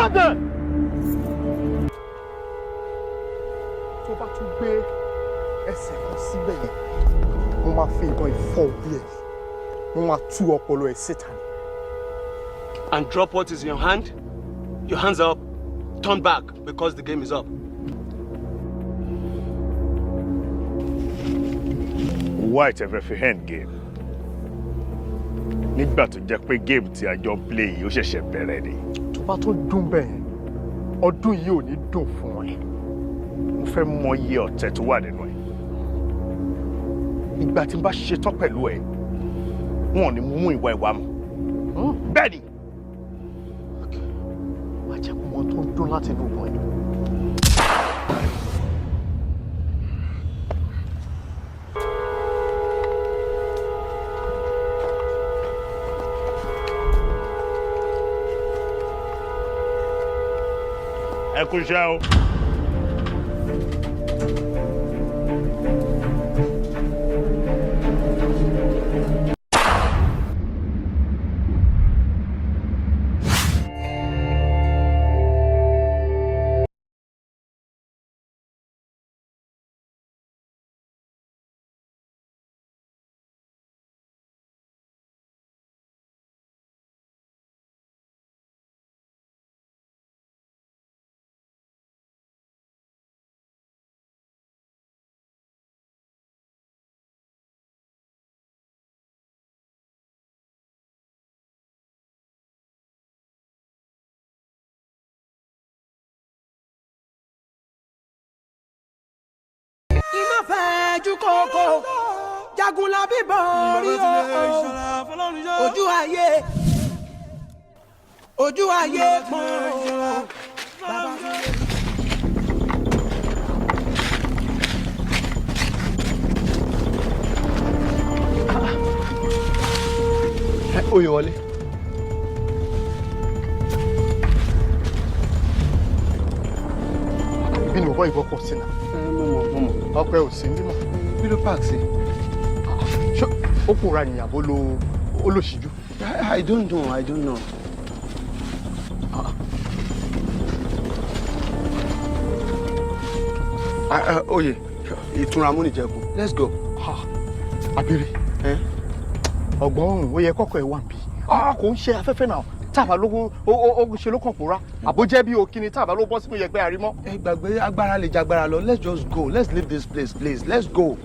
Stop that! Tó bá tún gbé ẹsẹ̀ kan síbẹ̀ yẹn, mo máa fi ìbọn ìfọ́ orí ẹ̀. Mo máa tú ọpọlọ ẹ̀ síta. And drop what is in your hand. Your hands up. Turn back because the game is up. White ever fi hand game. Nígbà tó jẹ́ pé game tí a jọ play yìí ó ṣẹ̀ṣẹ̀ bẹ̀rẹ̀ ni. Tó bá tó dún bẹ́ẹ̀, ọdún yìí ò ní dùn fún ẹ. Mo fẹ́ mọ iye ọ̀tẹ̀ tó wà nínú ẹ̀. Ìgbà tí n bá ṣetán pẹ̀lú ẹ̀, wọn ò ní mú ìwà ìwà mu. Bẹ́ẹ̀ ni. Má jẹ́ kó mọ tó ń dún láti inú ọgbọ̀n ẹ̀. Ẹ kú iṣẹ́ o. Koko jagunla bíbọn rí ojú ayé pọ́n Oyè wọlé. Ibi ni mo bọ́ ìbọn pọ̀ sí náà. Mo Ọpẹ́ ò sí nímọ̀. Bí ló park sí? Ṣé ó pòórá ni àbó olóṣìjú? I don't know. Oyè, ìtura múnijẹ́kù. Let's go. Abiri. Ọgbọ́n ọ̀hún ó yẹ kọ́kọ́ ẹ̀ wà níbí. Kò ń ṣe afẹ́fẹ́ náà. Tábà ló ṣe ló kàn pòórá. Àbójẹ́ bí òkìní tábà ló bọ́ sínú yẹgbẹ́ àrímọ́. Ẹ gbàgbé agbára lè jagbára lọ. Let's just go. Let's leave this place, please. Let's go.